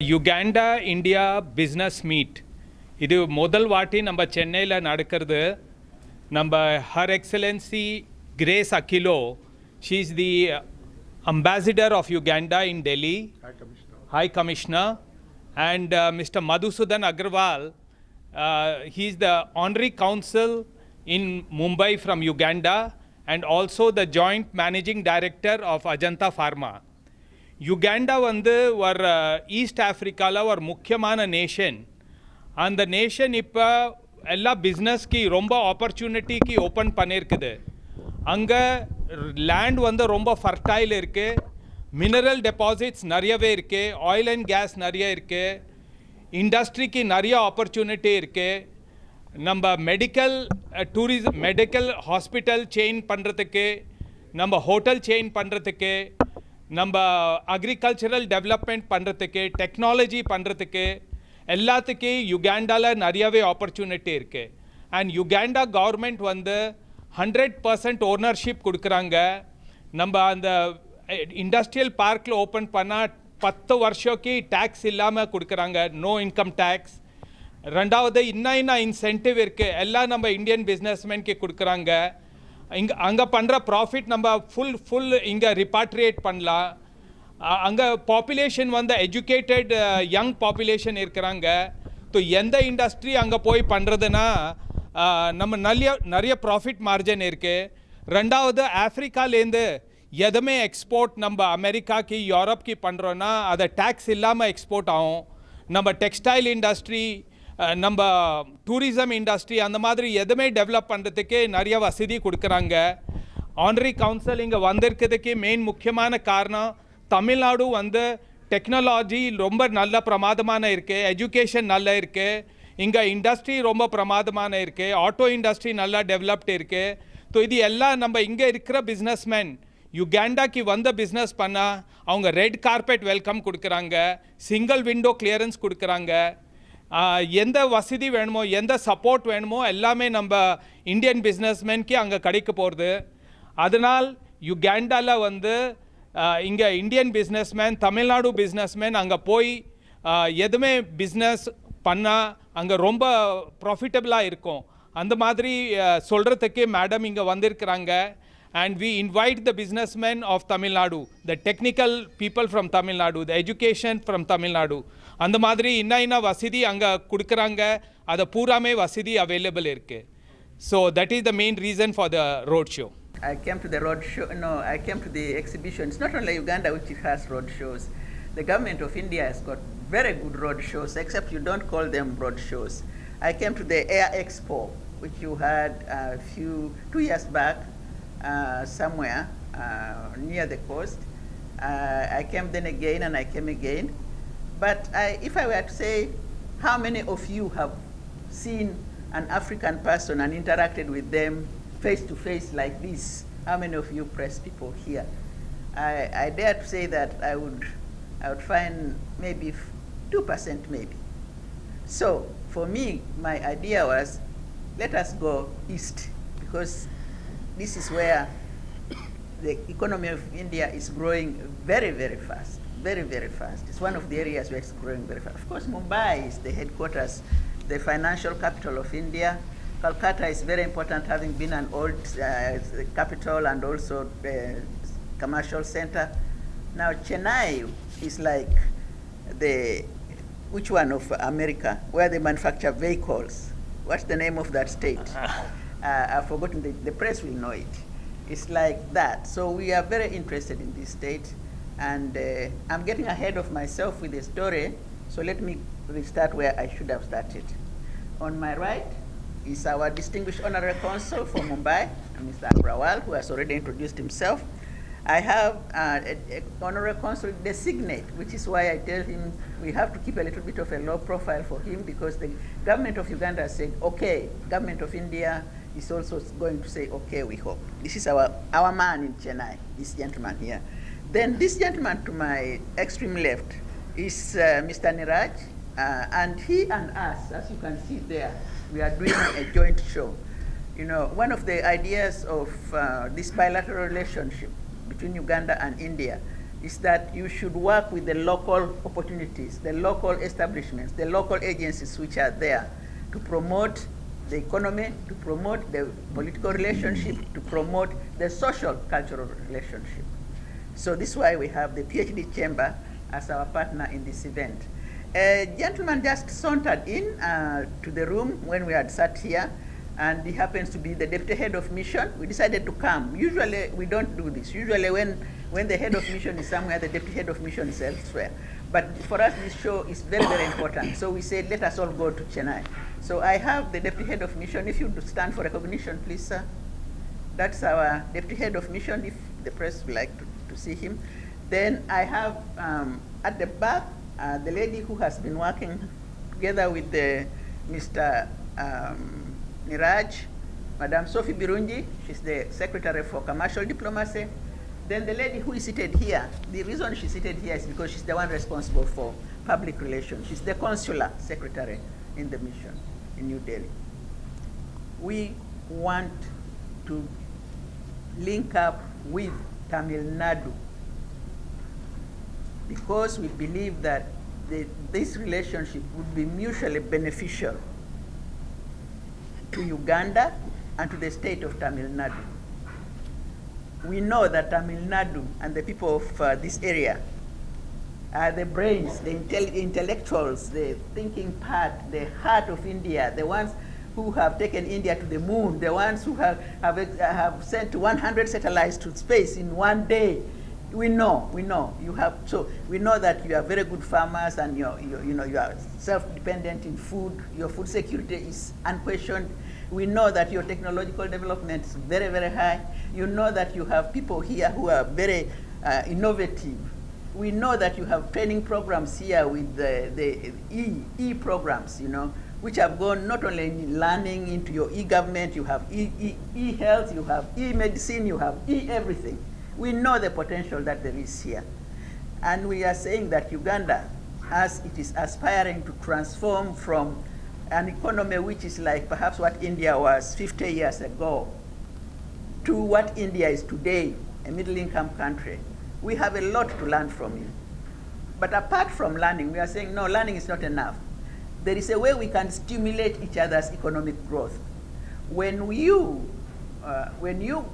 Uganda India business meet இது முதல் வாட்டி நம்ம சென்னையில் நடக்கிறது. நம்ம her excellency Grace Akello, she is the ambassador of Uganda in Delhi, High Commissioner, and Mr. Madhusudan Agarwal, he is the honorary consul in Mumbai from Uganda and also the joint managing director of Ajanta Pharma. Uganda வந்து ஒரு east ஆஃப்ரிக்காவில் ஒரு முக்கியமான nation. அந்த nation இப்போ எல்லா பிஸ்னஸ்க்கு ரொம்ப ஆப்பர்ச்சுனிட்டிக்கு open பண்ணியிருக்குது. அங்கே லேண்ட் வந்து ரொம்ப ஃபர்டைல் இருக்குது, மினரல் டெபாசிட்ஸ் நிறையவே இருக்குது, ஆயில் அண்ட் கேஸ் நிறைய இருக்குது, இண்டஸ்ட்ரிக்கு நிறைய ஆப்பர்ச்சுனிட்டி இருக்குது. நம்ம medical tourism, medical hospital chain பண்ணுறதுக்கு, நம்ம ஹோட்டல் செயின் பண்ணுறதுக்கு, நம்ம அக்ரிகல்ச்சரல் டெவலப்மெண்ட் பண்ணுறதுக்கு, டெக்னாலஜி பண்ணுறதுக்கு எல்லாத்துக்கும் யுகாண்டாவில் நிறையவே ஆப்பர்ச்சுனிட்டி இருக்குது. அண்ட் யுகாண்டா கவர்மெண்ட் வந்து 100% ஓனர்ஷிப் கொடுக்குறாங்க. நம்ம அந்த இண்டஸ்ட்ரியல் பார்க்கில் ஓப்பன் பண்ணால் 10 வருஷக்கு டேக்ஸ் இல்லாமல் கொடுக்குறாங்க, நோ இன்கம் டேக்ஸ். ரெண்டாவது இன்னும் இன்சென்டிவ் இருக்குது, எல்லாம் நம்ம இந்தியன் பிஸ்னஸ்மேனுக்கு கொடுக்குறாங்க. அங்கே பண்ணுற ப்ராஃபிட் நம்ம ஃபுல் இங்கே ரிப்பாட்ரியேட் பண்ணலாம். அங்கே பாப்புலேஷன் வந்து எஜுகேட்டட் யங் பாப்புலேஷன் இருக்கிறாங்க. ஸோ எந்த இண்டஸ்ட்ரி அங்கே போய் பண்ணுறதுன்னா நம்ம நிறைய ப்ராஃபிட் மார்ஜின் இருக்குது. ரெண்டாவது ஆஃப்ரிக்காலேருந்து எதுவுமே எக்ஸ்போர்ட் நம்ம அமெரிக்காக்கு யூரோப்க்கு பண்ணுறோன்னா அதை டேக்ஸ் இல்லாமல் எக்ஸ்போர்ட் ஆகும். நம்ம டெக்ஸ்டைல் இண்டஸ்ட்ரி, நம்ம டூரிசம் இண்டஸ்ட்ரி அந்த மாதிரி எதுவுமே டெவலப் பண்ணுறதுக்கு நிறைய வசதி கொடுக்குறாங்க. ஆனரி கவுன்சில் இங்கே வந்திருக்கிறதுக்கு மெயின் முக்கியமான காரணம் தமிழ்நாடு வந்து டெக்னாலஜி ரொம்ப நல்ல பிரமாதமான இருக்குது, எஜுகேஷன் நல்லா இருக்குது, இங்கே இண்டஸ்ட்ரி ரொம்ப பிரமாதமான இருக்குது, ஆட்டோ இண்டஸ்ட்ரி நல்லா டெவலப்டு இருக்குது. ஸோ இது எல்லாம் நம்ம இங்கே இருக்கிற பிஸ்னஸ்மேன் யுகாண்டாக்கு வந்த பிஸ்னஸ் பண்ணால் அவங்க ரெட் கார்பெட் வெல்கம் கொடுக்குறாங்க, சிங்கிள் விண்டோ கிளியரன்ஸ் கொடுக்குறாங்க. எந்த வசதி வேணுமோ, எந்த சப்போர்ட் வேணுமோ எல்லாமே நம்ம இந்தியன் பிஸ்னஸ்மேனுக்கு அங்கே கிடைக்க போகிறது. அதனால் யுகாண்டாவில் வந்து இங்கே இந்தியன் பிஸ்னஸ்மேன், தமிழ்நாடு பிஸ்னஸ்மேன் அங்கே போய் எதுவுமே பிஸ்னஸ் பண்ணால் அங்கே ரொம்ப ப்ராஃபிட்டபிளாக இருக்கும். அந்த மாதிரி சொல்கிறதுக்கு மேடம் இங்கே வந்திருக்கிறாங்க. And we invite the businessmen of Tamil Nadu, the technical people from Tamil Nadu, the education from Tamil Nadu. அந்த மாதிரி இன்ன வசதி அங்கே கொடுக்குறாங்க, அதை பூராமே வசதி அவைலபிள் இருக்குது. So that is the main reason for the road show. I came to the road show, no, I came to the exhibition. It's not only Uganda which has road shows. The government of India has got very good road shows, except you don't call them road shows. I came to the Air Expo, which you had 2 years back, somewhere near the coast. I came then again and I came again. But if I were to say how many of you have seen an African person and interacted with them face to face like this, how many of you press people here? I dare to say that I would find maybe 2% maybe. So for me, my idea was, let us go east, because this is where the economy of India is growing very, very fast, very, very fast. It's one of the areas where it's growing very fast. Of course, Mumbai is the headquarters, the financial capital of India. Calcutta is very important, having been an old capital and also a commercial center. Now, Chennai is like which one of America, where they manufacture vehicles? What's the name of that state? I've forgotten, the press will know it. It's like that. So we are very interested in this state, and I'm getting ahead of myself with the story, so let me restart where I should have started. On my right is our distinguished honorary consul for Mumbai, Mr. Agrawal, who has already introduced himself. I have a honorary consul designate, which is why I tell him we have to keep a little bit of a low profile for him, because the government of Uganda said, okay, government of India is also going to say, okay, we hope. This is our man in Chennai, this gentleman here. Then this gentleman to my extreme left is Mr. Niraj, and he and us, as you can see there, we are doing a joint show. You know, one of the ideas of this bilateral relationship between Uganda and India is that you should work with the local opportunities, the local establishments, the local agencies which are there to promote the economy, to promote the political relationship, to promote the social cultural relationship. So this is why we have the PhD Chamber as our partner in this event. A gentleman just sauntered in to the room when we had sat here, and he happens to be the deputy head of mission. We decided to come. Usually we don't do this. Usually when the head of mission is somewhere, the deputy head of mission is elsewhere. But for us, this show is very, very important. So we said, let us all go to Chennai. So I have the deputy head of mission. If you would stand for recognition, please, sir. That's our deputy head of mission, if the press would like to see him. Then I have at the back, the lady who has been working together with Mr. Niraj, Madam Sophie Birunji. She's the Secretary for Commercial Diplomacy. Then the lady who is seated here, the reason she's seated here is because she's the one responsible for public relations. She's the consular secretary in the mission in New Delhi. We want to link up with Tamil Nadu because we believe that this relationship would be mutually beneficial to Uganda and to the state of Tamil Nadu. We know that Tamil Nadu and the people of this area are the brains, the intellectuals, the thinking part, the heart of India, the ones who have taken India to the moon, the ones who have sent 100 satellites to space in one day. We know you have. So we know that you are very good farmers, and you are self-dependent in food. Your food security is unquestioned. We know that your technological development is very, very high. You know that you have people here who are very innovative. We know that you have training programs here with the e-programs, which have gone not only in learning into your e-government, you have e-health, you have e-medicine, you have e-everything. We know the potential that there is here. And we are saying that Uganda, as it is aspiring to transform from an economy which is like perhaps what India was 50 years ago, to what India is today, a middle-income country, we have a lot to learn from you. But apart from learning, we are saying, no, learning is not enough. There is a way we can stimulate each other's economic growth. When you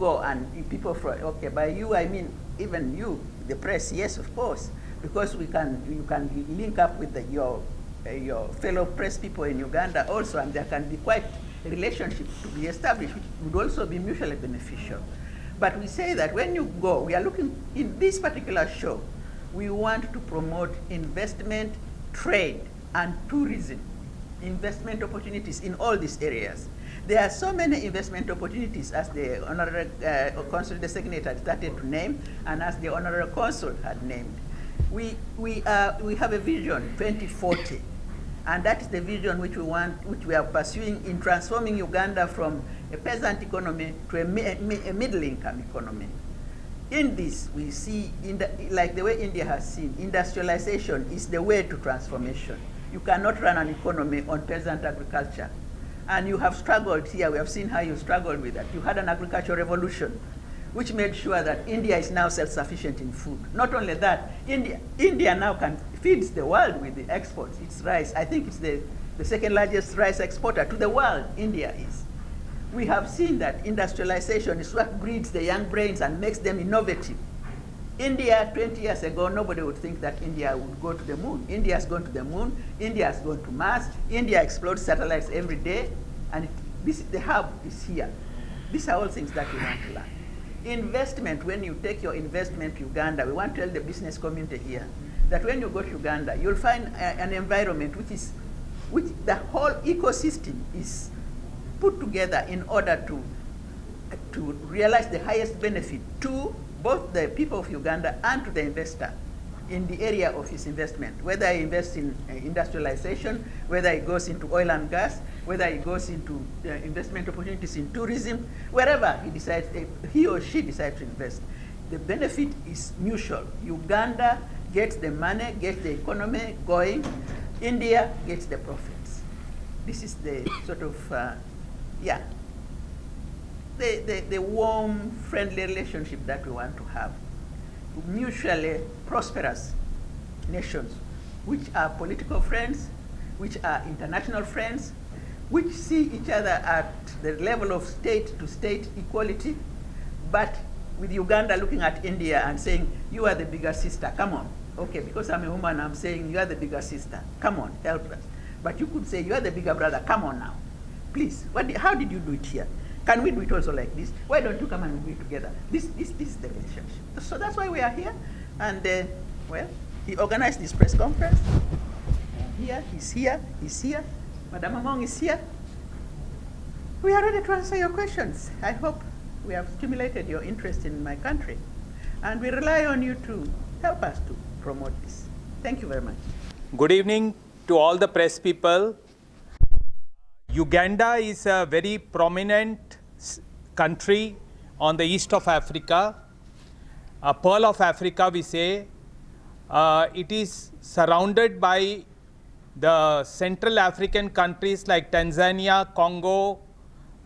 go and people from, okay, by you I mean even you, the press, yes, of course, because you can link up with your fellow press people in Uganda also, and there can be quite a relationship to be established, which would also be mutually beneficial. But we say that when you go, we are looking, in this particular show, we want to promote investment, trade, and tourism, investment opportunities in all these areas. There are so many investment opportunities, as the Honorary Consul Designate had started to name, and as the Honorary Consul had named. We have a vision, 2040, and that is the vision which we are pursuing in transforming Uganda from a peasant economy to a middle-income economy. In this, we see, like the way India has seen, industrialization is the way to transformation. You cannot run an economy on peasant agriculture. And you have struggled here. We have seen how you struggled with that. You had an agricultural revolution, which made sure that India is now self-sufficient in food. Not only that, India now feeds the world with the exports. It's rice. I think it's the second largest rice exporter to the world, India is. We have seen that industrialization is what breeds the young brains and makes them innovative. India, 20 years ago, nobody would think that India would go to the moon. India has gone to the moon. India has gone to Mars. India explodes satellites every day. And the hub is here. These are all things that we want to learn. Investment, when you take your investment to Uganda, we want to tell the business community here that when you go to Uganda, you'll find an environment which the whole ecosystem is put together in order to realize the highest benefit to both the people of Uganda and to the investor in the area of his investment, whether he invests in industrialization, whether he goes into oil and gas, whether he goes into investment opportunities in tourism, wherever he or she decides to invest. The benefit is mutual. Uganda gets the money, gets the economy going. India gets the profits. This is the sort of, the warm, friendly relationship that we want to have. mutually prosperous nations, which are political friends, which are international friends, which see each other at the level of state-to-state equality, but with Uganda looking at India and saying, you are the bigger sister, come on. Okay, because I'm a woman, I'm saying you are the bigger sister, come on, help us. But you could say, you are the bigger brother, come on now. Please, how did you do it here? Can we do it also like this? Why don't you come and do it together? This is the relationship. So that's why we are here. And well, he organized this press conference. He's here. Madam Among is here. We are ready to answer your questions. I hope we have stimulated your interest in my country. And we rely on you to help us to promote this. Thank you very much. Good evening to all the press people. Uganda is a very prominent country on the east of Africa, a pearl of Africa we say. It is surrounded by the Central African countries like Tanzania, Congo,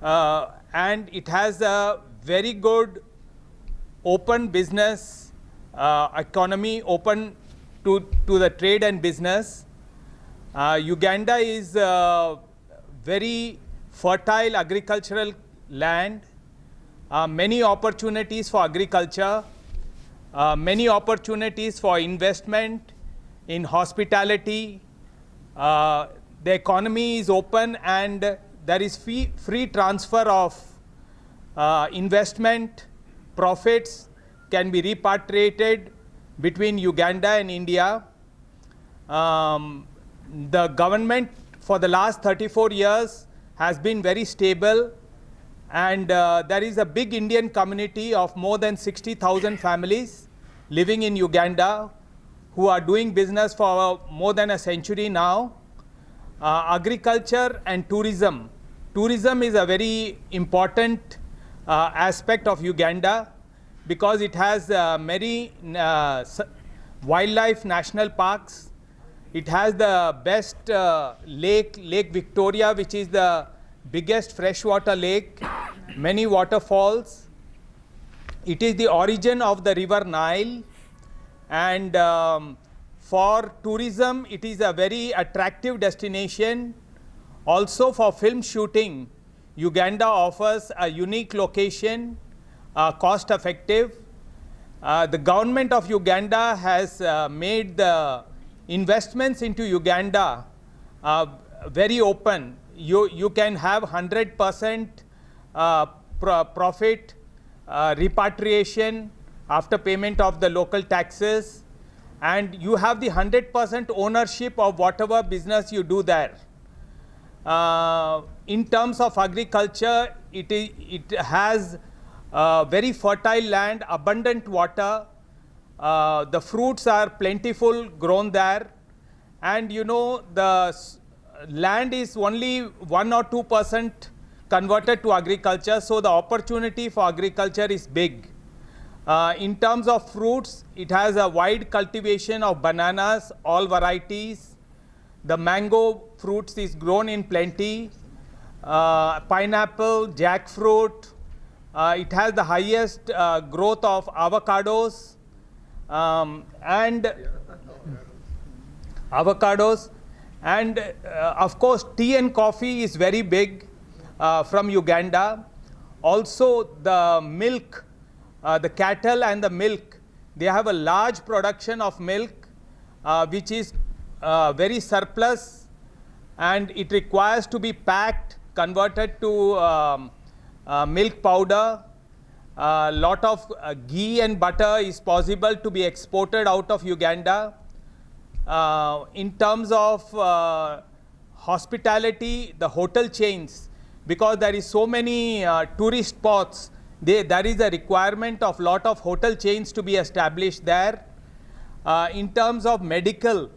and it has a very good open business economy, open to the trade and business. Uganda is very fertile agricultural land, many opportunities for agriculture, many opportunities for investment in hospitality. The economy is open and there is free transfer of investment, profits can be repatriated between Uganda and India. The government for the last 34 years has been very stable, and there is a big Indian community of more than 60,000 families living in Uganda who are doing business for more than a century now. Agriculture and tourism. Tourism is a very important aspect of Uganda because it has many wildlife national parks. It has the best Lake Victoria, which is the biggest freshwater lake, many waterfalls. It is the origin of the river Nile, and for tourism it is a very attractive destination. Also for film shooting, Uganda offers a unique location, cost effective. The government of Uganda has made the investments into Uganda very open. You can have 100% profit repatriation after payment of the local taxes, and you have the 100% ownership of whatever business you do there. In terms of agriculture, it has very fertile land, abundant water. The fruits are plentiful grown there, and you know the land is only 1 or 2% converted to agriculture, so the opportunity for agriculture is big. In terms of fruits, it has a wide cultivation of bananas, all varieties. The mango fruits is grown in plenty. Pineapple, jackfruit. It has the highest growth of avocados. And of course tea and coffee is very big from Uganda. Also the milk, the cattle and the milk, they have a large production of milk which is very surplus, and it requires to be packed, converted to milk powder. Lot of ghee and butter is possible to be exported out of Uganda. In terms of hospitality, the hotel chains, because there is so many tourist spots, there is a requirement of lot of hotel chains to be established there. In terms of medical,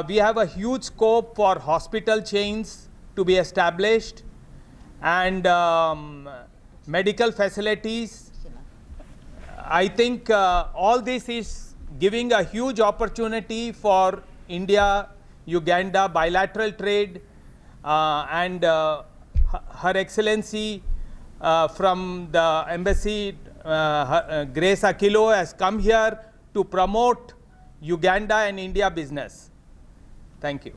we have a huge scope for hospital chains to be established, and medical facilities. I think all this is giving a huge opportunity for India, Uganda bilateral trade, and Her Excellency from the embassy, Grace Akello has come here to promote Uganda and India business. Thank you.